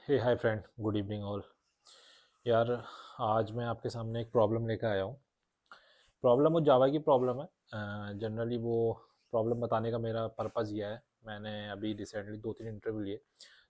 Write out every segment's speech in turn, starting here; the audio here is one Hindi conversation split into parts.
हे hi friend, good evening all. यार, आज मैं आपके सामने एक प्रॉब्लम लेकर आया हूँ। प्रॉब्लम वो जावा की प्रॉब्लम है। जनरली वो प्रॉब्लम बताने का मेरा पर्पज़ ये है। मैंने अभी रिसेंटली 2-3 इंटरव्यू लिए,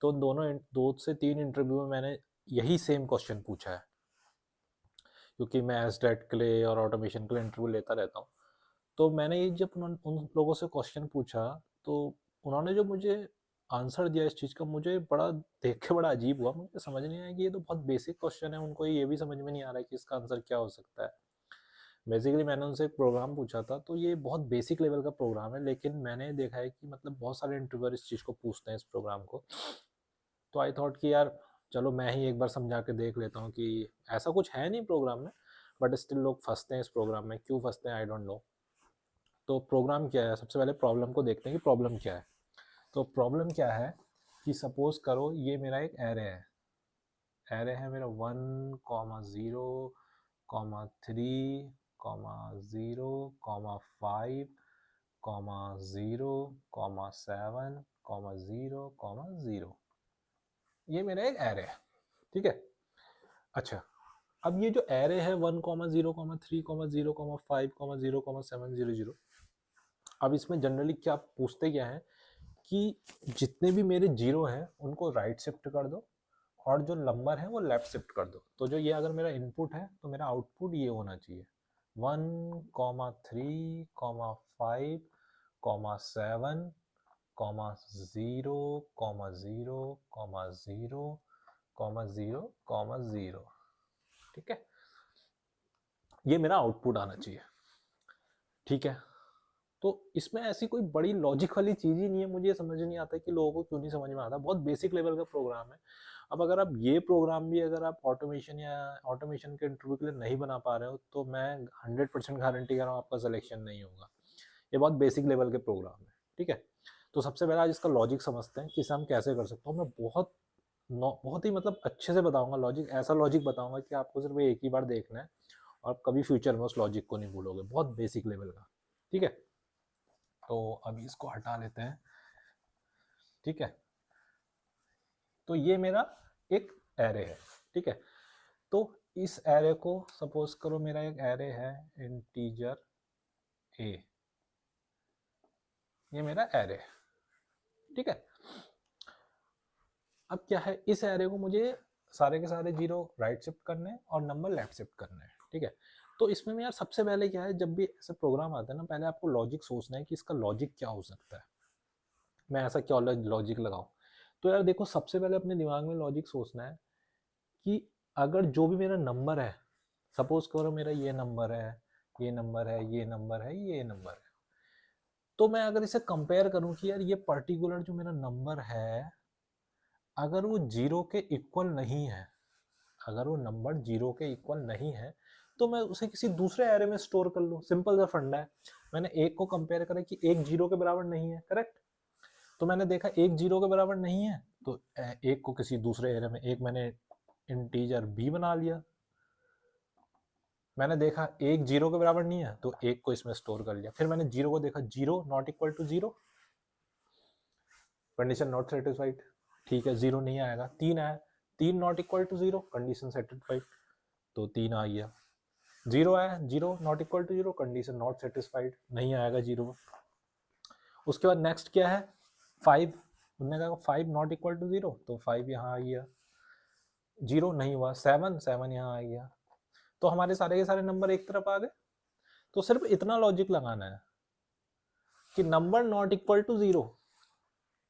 तो उन दोनों 2 से 3 इंटरव्यू में मैंने यही सेम क्वेश्चन पूछा है, क्योंकि मैं एसडेट के लिए और ऑटोमेशन के लिए इंटरव्यू लेता रहता हूँ। तो मैंने ये जब उन लोगों से क्वेश्चन पूछा, तो उन्होंने जो मुझे आंसर दिया इस चीज़ का, मुझे बड़ा देख के बड़ा अजीब हुआ। मुझे समझ नहीं आया कि ये तो बहुत बेसिक क्वेश्चन है, उनको ये भी समझ में नहीं आ रहा है कि इसका आंसर क्या हो सकता है। बेसिकली मैंने उनसे एक प्रोग्राम पूछा था, तो ये बहुत बेसिक लेवल का प्रोग्राम है, लेकिन मैंने देखा है कि मतलब बहुत सारे इंटरव्यूअर इस चीज़ को पूछते हैं, इस प्रोग्राम को। तो आई थॉट कि यार चलो मैं ही एक बार समझा के देख लेता हूँ कि ऐसा कुछ है नहीं प्रोग्राम में, बट स्टिल लोग फंसते हैं इस प्रोग्राम में। क्यों फंसते हैं आई डोंट नो। तो प्रोग्राम क्या है, सबसे पहले प्रॉब्लम को देखते हैं कि प्रॉब्लम क्या है। तो प्रॉब्लम क्या है कि सपोज करो ये मेरा एक एरे है मेरा 1,0,5,0,7,0,0, ये मेरा एक एरे है। ठीक है। अच्छा, अब ये जो एरे है 1,0,3,0,5,0,7,0,0, अब इसमें जनरली क्या पूछते क्या है कि जितने भी मेरे जीरो हैं उनको राइट शिफ्ट कर दो, और जो नंबर है वो लेफ्ट शिफ्ट कर दो। तो जो ये अगर मेरा इनपुट है तो मेरा आउटपुट ये होना चाहिए 1,3,5,0,7,0,0,0,0,0,0, ठीक है। ये मेरा आउटपुट आना चाहिए। ठीक है। तो इसमें ऐसी कोई बड़ी लॉजिक वाली चीज़ ही नहीं है। मुझे समझ नहीं आता कि लोगों को क्यों नहीं समझ में आता। बहुत बेसिक लेवल का प्रोग्राम है। अब अगर आप ये प्रोग्राम भी अगर आप ऑटोमेशन या ऑटोमेशन के इंटरव्यू के लिए नहीं बना पा रहे हो, तो मैं 100% गारंटी कर रहा हूँ आपका सिलेक्शन नहीं होगा। ये बहुत बेसिक लेवल के प्रोग्राम है। ठीक है। तो सबसे पहले आज इसका लॉजिक समझते हैं कि इसे हम कैसे कर सकते हो। मैं बहुत ही मतलब अच्छे से बताऊंगा लॉजिक। ऐसा लॉजिक बताऊंगा कि आपको सिर्फ एक ही बार देखना है और कभी फ्यूचर में उस लॉजिक को नहीं भूलोगे। बहुत बेसिक लेवल का। ठीक है। तो अभी इसको हटा लेते हैं। ठीक है। तो ये मेरा एक एरे है। ठीक है। तो इस एरे को सपोज करो मेरा एक एरे है इंटीजर ए। ये मेरा एरे है। ठीक है। अब क्या है, इस एरे को मुझे सारे के सारे जीरो राइट शिफ्ट करने हैं और नंबर लेफ्ट शिफ्ट करने हैं। ठीक है। तो इसमें यार सबसे पहले क्या है, जब भी ऐसे प्रोग्राम आता है ना, पहले आपको लॉजिक सोचना है कि इसका लॉजिक क्या हो सकता है। मैं ऐसा क्या लॉजिक लगाऊं। तो यार देखो, सबसे पहले अपने दिमाग में लॉजिक सोचना है कि अगर जो भी मेरा नंबर है, सपोज करो मेरा ये नंबर है, ये नंबर है, ये नंबर है, ये नंबर है, तो मैं अगर इसे कंपेयर करूं कि यार ये पर्टिकुलर जो मेरा नंबर है, अगर वो जीरो के इक्वल नहीं है, अगर वो नंबर जीरो के इक्वल नहीं है, तो मैं उसे किसी दूसरे एरे में स्टोर कर लूं। सिंपल सा फंडा है। मैंने एक को कंपेयर करा कि एक जीरो के बराबर नहीं है, करेक्ट। तो मैंने देखा एक जीरो के बराबर नहीं है, तो एक को किसी दूसरे एरे में, एक मैंने इंटीजर बी बना लिया। मैंने देखा एक जीरो के बराबर नहीं है, तो एक को इसमें स्टोर कर लिया। फिर मैंने जीरो को देखा, zero not equal to zero, condition not satisfied. ठीक है, जीरो नहीं आएगा। तीन आया, तीन not equal to zero, condition satisfied, तो तीन आ गया। जीरो आया, zero not equal to zero, condition not satisfied, नहीं आएगा जीरो। उसके बाद नेक्स्ट क्या है, फाइव। उन्होंने कहा five not equal to zero, तो फाइव यहाँ आ गया, जीरो नहीं हुआ। सेवन, सेवन यहाँ आ गया। तो हमारे सारे के सारे नंबर एक तरफ आ गए। तो सिर्फ इतना लॉजिक लगाना है कि number not equal to zero,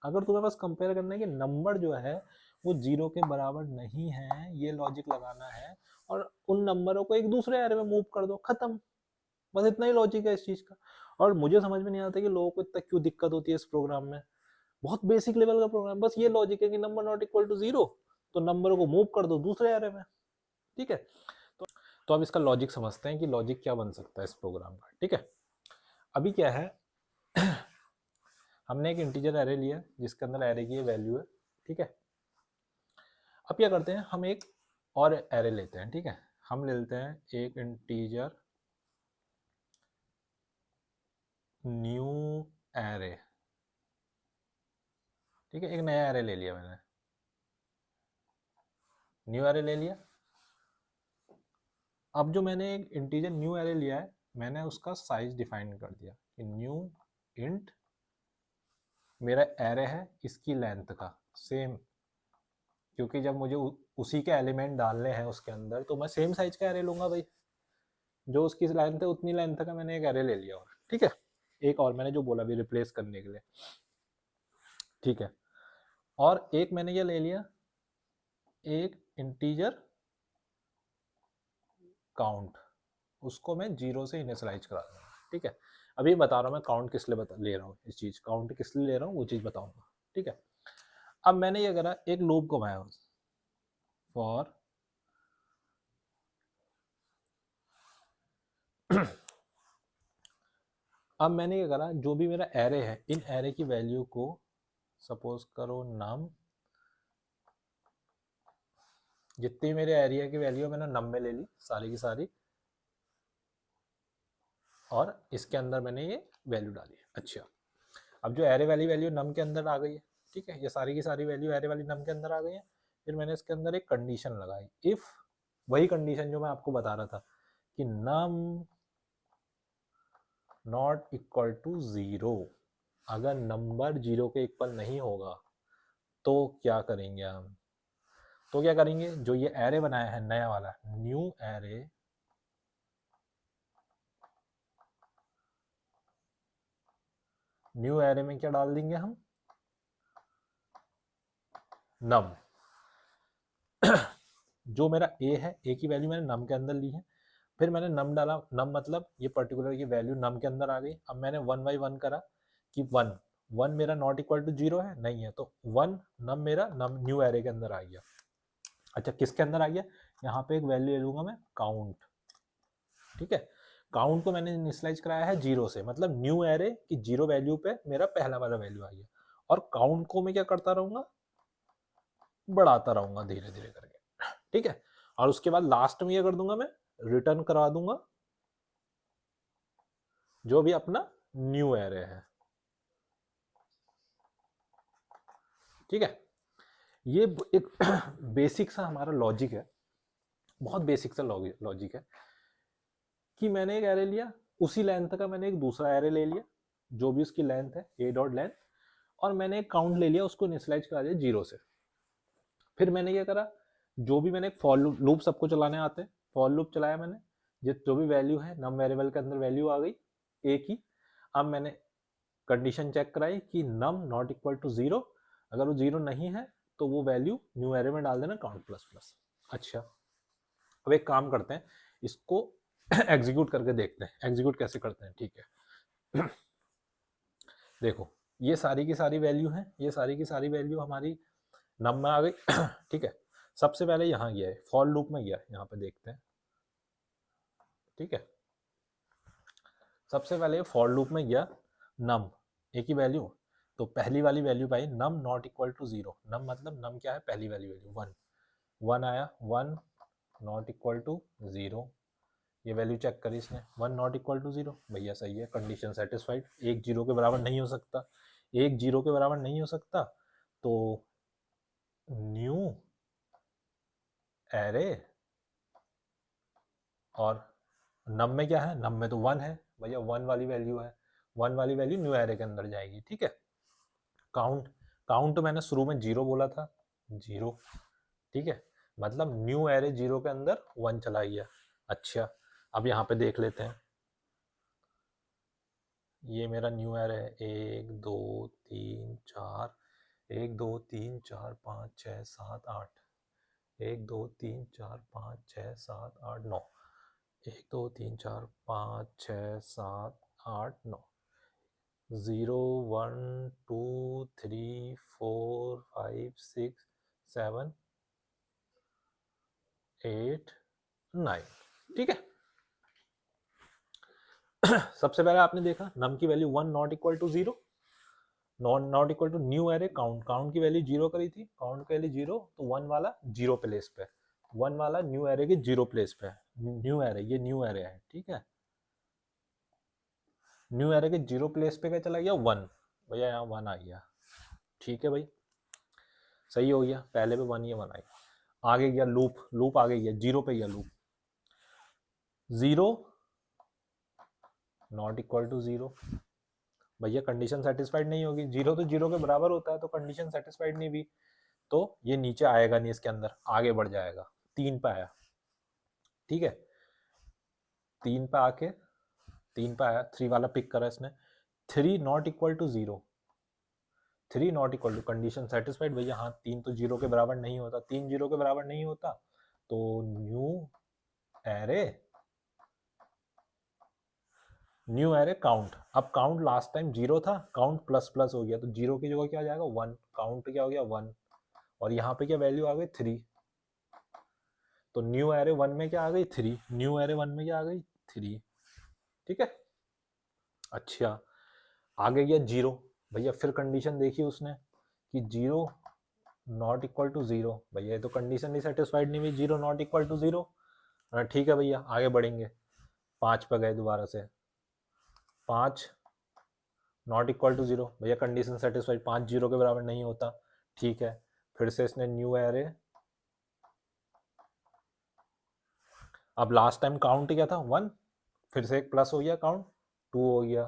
अगर तुम्हें बस कंपेयर करना है कि नंबर जो है वो जीरो के बराबर नहीं है, ये लॉजिक लगाना है, और उन नंबरों को एक दूसरे एरे में मूव कर दो, खत्म। बस इतना ही लॉजिक है इस चीज का। और मुझे समझ में नहीं आता कि लोगों को इतना क्यों दिक्कत होती है इस प्रोग्राम में। बहुत बेसिक लेवल का प्रोग्राम, बस ये लॉजिक है कि number not equal to zero, तो नंबरों को मूव कर दो दूसरे एरे में। ठीक है। तो अब इसका लॉजिक समझते हैं कि लॉजिक क्या बन सकता है इस प्रोग्राम का। ठीक है। अभी क्या है, हमने एक इंटीजर एरे लिया जिसके अंदर एरे की वैल्यू है। ठीक है। अब क्या करते हैं, हम एक और एरे लेते हैं। ठीक है। हम ले लेते हैं एक इंटीजर न्यू एरे। ठीक है, एक नया एरे ले लिया मैंने। न्यू एरे ले लिया। अब जो मैंने एक इंटीजर न्यू एरे लिया है, मैंने उसका साइज डिफाइन कर दिया कि न्यू इंट मेरा एरे है इसकी लेंथ का सेम, क्योंकि जब मुझे उसी के एलिमेंट डालने हैं उसके अंदर तो मैं सेम साइज का एरे लूंगा भाई, जो उसकी लेंथ है उतनी लेंथ का मैंने एक एरे ले लिया। और ठीक है, एक और मैंने जो बोला भी रिप्लेस करने के लिए, ठीक है। और एक मैंने ये ले लिया, एक इंटीजर काउंट, उसको मैं 0 से इनिशियलाइज करा दूंगा। ठीक है, अभी बता रहा हूँ मैं काउंट किस लिए ले रहा हूँ, इस चीज काउंट किस लिए ले रहा हूँ वो चीज बताऊंगा। ठीक है, अब मैंने ये करा, एक लूप घुमाया फॉर अब मैंने ये करा, जो भी मेरा एरे है इन एरे की वैल्यू को सपोज करो नम, जितनी मेरे एरिया की वैल्यू मैंने नम में ले ली सारी की सारी, और इसके अंदर मैंने ये वैल्यू डाली। अच्छा, अब जो एरे वाली वैल्यू नम के अंदर आ गई है, ठीक है, ये सारी की सारी वैल्यू एरे वाली नम के अंदर आ गई है। फिर मैंने इसके अंदर एक कंडीशन लगाई, इफ, वही कंडीशन जो मैं आपको बता रहा था कि नम नॉट इक्वल टू 0, अगर नंबर 0 के इक्वल नहीं होगा तो क्या करेंगे हम, तो क्या करेंगे, जो ये एरे बनाया है नया वाला न्यू एरे, न्यू एरे में क्या डाल देंगे हम, नम। जो मेरा ए है, ए की वैल्यू मैंने नम के अंदर ली है, फिर मैंने नम डाला, नम मतलब ये पर्टिकुलर की वैल्यू नम के अंदर आ गई। अब मैंने 1 बाई 1 करा कि 1 1 मेरा नॉट इक्वल टू 0 है, नहीं है, तो 1 नम मेरा नम न्यू एरे के अंदर आ गया। अच्छा, किसके अंदर आ गया, यहाँ पे एक वैल्यू ले लूंगा मैं काउंट। ठीक है, काउंट को मैंने इनिशियलाइज कराया है 0 से, मतलब न्यू एरे की 0 वैल्यू पे मेरा पहला वाला वैल्यू आ गया, और काउंट को मैं क्या करता रहूंगा, बढ़ाता रहूंगा धीरे धीरे करके। ठीक है, और उसके बाद लास्ट में ये कर दूंगा मैं, रिटर्न करा दूंगा जो भी अपना न्यू एरे है। ठीक है, ये एक बेसिक सा हमारा लॉजिक है, बहुत बेसिक सा लॉजिक है कि मैंने एक एरे लिया, उसी लेंथ का मैंने एक दूसरा एरे ले लिया, जो भी उसकी लेंथ है ए डॉट लेंथ, और मैंने एक काउंट ले लिया, उसको इनिशियलाइज करा दिया 0 से। फिर मैंने क्या करा, जो भी मैंने एक फॉर लूप सबको चलाने आते हैं, फॉर लूप चलाया मैंने, जो भी वैल्यू है नम वेरिएबल के अंदर वैल्यू आ गई ए की। अब मैंने कंडीशन चेक कराई कि नम नॉट इक्वल टू 0, अगर वो 0 नहीं है तो वो वैल्यू न्यू एरे में डाल देना काउंट प्लस प्लस। अच्छा, अब एक काम करते हैं, इसको एग्जीक्यूट करके देखते हैं, एग्जीक्यूट कैसे करते हैं। ठीक है, देखो ये सारी की सारी वैल्यू है, ये सारी की सारी वैल्यू हमारी नम में आ गई। ठीक है, सबसे पहले यहाँ गया है, फॉर लूप में गया, यहाँ पे देखते हैं। ठीक है, सबसे पहले फॉर लूप में गया, नम ए की वैल्यू, तो पहली वाली वैल्यू पाई num not equal to 0, num मतलब नम क्या है, पहली वाली वैल्यू 1, 1 आया, 1 नॉट इक्वल टू 0, ये वैल्यू चेक करी इसने, 1 नॉट इक्वल टू 0, भैया सही है, कंडीशन सेटिस्फाइड, एक 0 के बराबर नहीं हो सकता, एक 0 के बराबर नहीं हो सकता, तो न्यू एरे, और नम में क्या है, नम में तो 1 है भैया, 1 वाली वैल्यू है, 1 वाली वैल्यू न्यू एरे के अंदर जाएगी। ठीक है, काउंट, काउंट तो मैंने शुरू में 0 बोला था, 0। ठीक है, मतलब न्यू एरे 0 के अंदर 1 चला गया। अच्छा, अब यहाँ पे देख लेते हैं, ये मेरा न्यू एरे है, 1 2 3 4, 1 2 3 4 5 6 7 8, 1 2 3 4 5 6 7 8 9, 1 2 3 4 5 6 7 8 9, 0 1 2 3 4 5 6 7 8 9। ठीक है, सबसे पहले आपने देखा नम की value 1 not equal to 0, not equal to new array count, count की वैल्यू 0 करी थी, काउंट की वैल्यू 0, तो 1 वाला 0 प्लेस पे, 1 वाला न्यू एरे के 0 प्लेस पे, न्यू एरे, ये न्यू एरे है। ठीक है, न्यू एरे के 0 प्लेस पे क्या चला गया, 1, भैया यहाँ 1 आ गया। ठीक है भाई, सही हो गया, पहले पे 1 ये 1 आ गया। आगे गया लूप आगे गया, 0 पे गया लूप, 0 नॉट इक्वल टू 0। भैया कंडीशन सेटिस्फाइड नहीं होगी, 0 तो 0 के बराबर होता है, तो कंडीशन सेटिस्फाइड नहीं हुई तो ये नीचे आएगा नहीं, इसके अंदर आगे बढ़ जाएगा। 3 पे आया, ठीक है, 3 पे आके 3 पे आया, 3 वाला पिक करा इसने, 3 not equal to 0, 3 not equal to condition satisfied. भैया हाँ, 3 तो 0 के बराबर नहीं होता, 3 0 के बराबर नहीं होता, तो न्यू एरे काउंट। अब काउंट लास्ट टाइम 0 था, काउंट प्लस प्लस हो गया, तो 0 की जगह क्या आ जाएगा 1, काउंट क्या हो गया 1, और यहाँ पे क्या वैल्यू आ गई 3, तो न्यू एरे 1 में क्या आ गई 3, न्यू एरे 1 में क्या आ गई 3, ठीक है। अच्छा, आगे गया 0, भैया फिर कंडीशन देखी उसने कि 0 नॉट इक्वल टू 0, भैया ये तो कंडीशन नहीं सेटिस्फाइड नहीं हुई, 0 नॉट इक्वल टू 0, ठीक है भैया आगे बढ़ेंगे, 5 पे गए दोबारा से, 5 नॉट इक्वल टू 0, भैया कंडीशन सेटिस्फाइड, 5 0 के बराबर नहीं होता, ठीक है, फिर से इसने न्यू एरे, अब लास्ट टाइम काउंट क्या था 1, फिर से एक प्लस हो गया, काउंट 2 हो गया,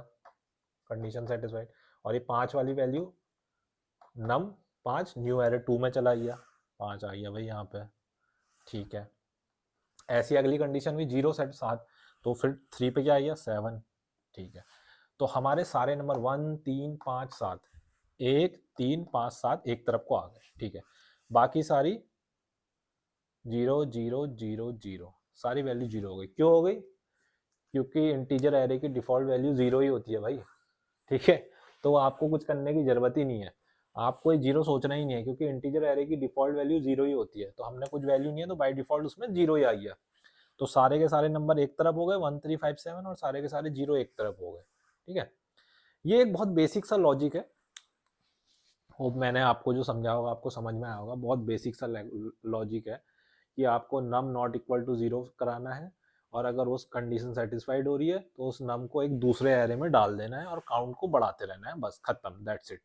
कंडीशन सेटिस्फाइड, और ये 5 वाली वैल्यू नम 5 न्यू एरे 2 में चला गया, 5 आ गया भाई यहाँ पे, ठीक है। ऐसी अगली कंडीशन भी 0 सेट 7, तो फिर 3 पे क्या आ गया 7, ठीक है। तो हमारे सारे नंबर 1 3 5 7 1 3 5 7 एक तरफ को आ गए, ठीक है। बाकी सारी 0 0 0 0 सारी वैल्यू 0 हो गई। क्यों हो गई? क्योंकि इंटीजर एरे की डिफॉल्ट वैल्यू 0 ही होती है भाई, ठीक है। तो आपको कुछ करने की जरूरत ही नहीं है, आपको ये 0 सोचना ही नहीं है, क्योंकि इंटीजर एरे की डिफॉल्ट वैल्यू 0 ही होती है। तो हमने कुछ वैल्यू नहीं है तो बाय डिफॉल्ट उसमें 0 ही आ गया, तो सारे के सारे नंबर एक तरफ हो गए 1 3 5 7, और सारे के सारे 0 एक तरफ हो गए, ठीक है। ये एक बहुत बेसिक सा लॉजिक है, होप मैंने आपको जो समझा होगा आपको समझ में आया होगा। बहुत बेसिक सा लॉजिक है कि आपको नम नॉट इक्वल टू 0 कराना है, और अगर उस कंडीशन सेटिस्फाइड हो रही है तो उस नम को एक दूसरे एरे में डाल देना है और काउंट को बढ़ाते रहना है, बस खत्म, दैट्स इट,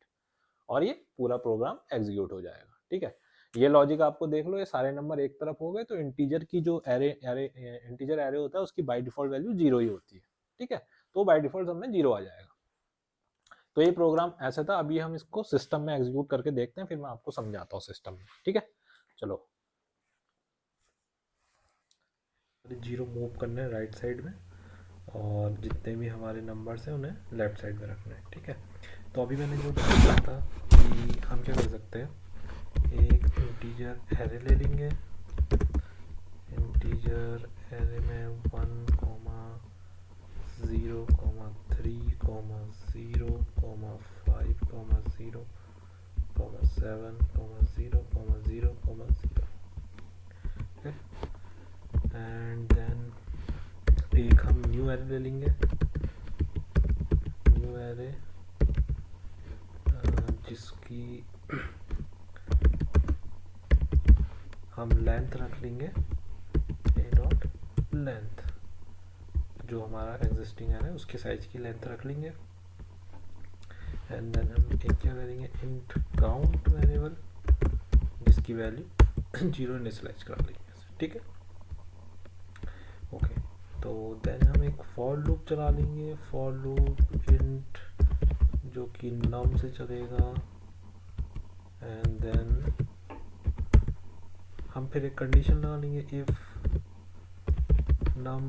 और ये पूरा प्रोग्राम एग्जीक्यूट हो जाएगा, ठीक है। ये लॉजिक आपको देख लो, ये सारे नंबर एक तरफ हो गए, तो इंटीजर की जो इंटीजर एरे होता है उसकी बाय डिफॉल्ट वैल्यू 0 ही होती है, ठीक है। तो बाय डिफॉल्ट सब में 0 आ जाएगा। तो ये प्रोग्राम ऐसा था, अभी हम इसको सिस्टम में एग्जीक्यूट करके देखते हैं, फिर मैं आपको समझाता हूँ सिस्टम में, ठीक है। चलो, 0 मूव करने हैं राइट साइड में, और जितने भी हमारे नंबर्स हैं उन्हें लेफ्ट साइड में रखना है, ठीक है। तो अभी मैंने जो बताया था कि हम क्या कर सकते हैं, एक इंटीजर एरे ले लेंगे, इंटीजर एरे में 1 0 3 0 5 0 7 0 0 0, एंड देन एक हम न्यू एरे ले लेंगे, न्यू एरे जिसकी हम लेंथ रख लेंगे ए डॉट लेंथ, जो हमारा एग्जिस्टिंग एरे है उसके साइज की लेंथ रख लेंगे, एंड देन हम एक क्या करेंगे, इंट काउंट वेरिएबल जिसकी वैल्यू 0 इनिशियलाइज कर लेंगे, ठीक है। ओके, तो देन हम एक फॉर लूप चला लेंगे, फॉर लूप इंट जो कि नम से चलेगा, एंड देन हम फिर एक कंडीशन लगा लेंगे, if num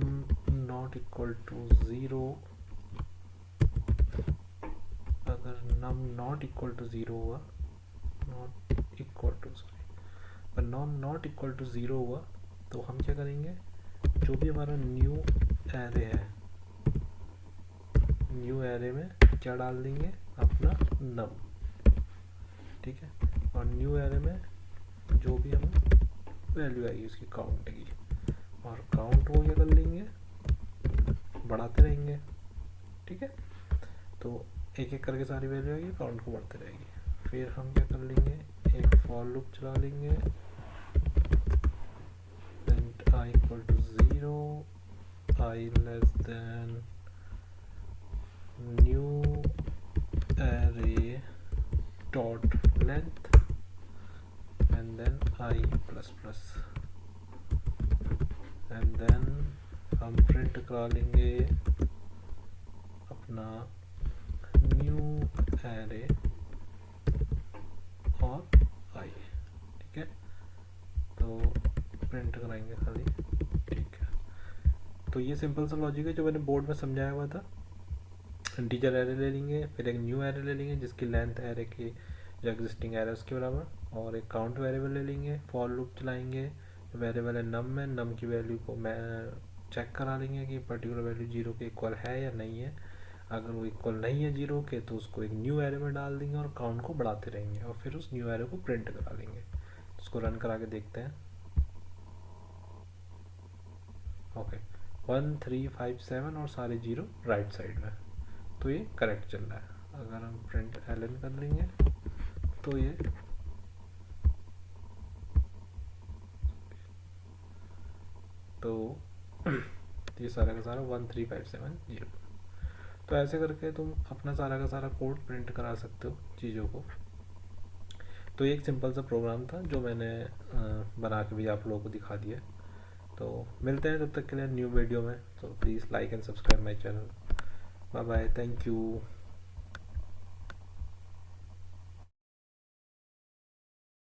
not equal to 0, अगर num not equal to 0 हुआ, not equal to पर num not equal to 0 हुआ, तो हम क्या करेंगे, जो भी हमारा न्यू एरे है, न्यू एरे में क्या डाल देंगे, अपना num, ठीक है। और न्यू एरे में जो भी हम वैल्यू आएगी उसकी काउंट की, और काउंट को क्या कर लेंगे, बढ़ाते रहेंगे, ठीक है। तो एक एक करके सारी वैल्यू आएगी, काउंट को बढ़ते रहेगी। फिर हम क्या कर लेंगे, एक फॉर लूप चला लेंगे, print i equal to 0, i less than new array dot length, and then I plus plus, and then हम प्रिंट करा लेंगे अपना न्यू एरे और आई, ठीक है। तो प्रिंट कराएंगे खाली, ठीक है। तो ये सिंपल सा लॉजिक है जो मैंने बोर्ड में समझाया हुआ था। इंटीजर एरे ले लेंगे, फिर एक न्यू एरे ले लेंगे जिसकी लेंथ एरे की जो एग्जिस्टिंग एरे उसके बराबर, और एक काउंट वेरिएबल ले लेंगे, फॉर लूप चलाएंगे, वेरिएबल है नम में, नम की वैल्यू को मैं चेक करा लेंगे कि पर्टिकुलर वैल्यू जीरो के इक्वल है या नहीं है। अगर वो इक्वल नहीं है जीरो के तो उसको एक न्यू एरे में डाल देंगे और काउंट को बढ़ाते रहेंगे, और फिर उस न्यू एरे को प्रिंट करा लेंगे। उसको रन करा के देखते हैं। ओके, 1 3 5 7 और सारे जीरो राइट साइड में, तो ये करेक्ट चल रहा है। अगर हम प्रिंट एलन कर लेंगे तो ये सारा का सारा 1 3 5 7 0। तो ऐसे करके तुम अपना सारा का सारा कोड प्रिंट करा सकते हो चीज़ों को। तो ये एक सिंपल सा प्रोग्राम था जो मैंने बना के भी आप लोगों को दिखा दिया। तो मिलते हैं तब तक के लिए न्यू वीडियो में। तो please like and subscribe my channel. Bye bye, thank you.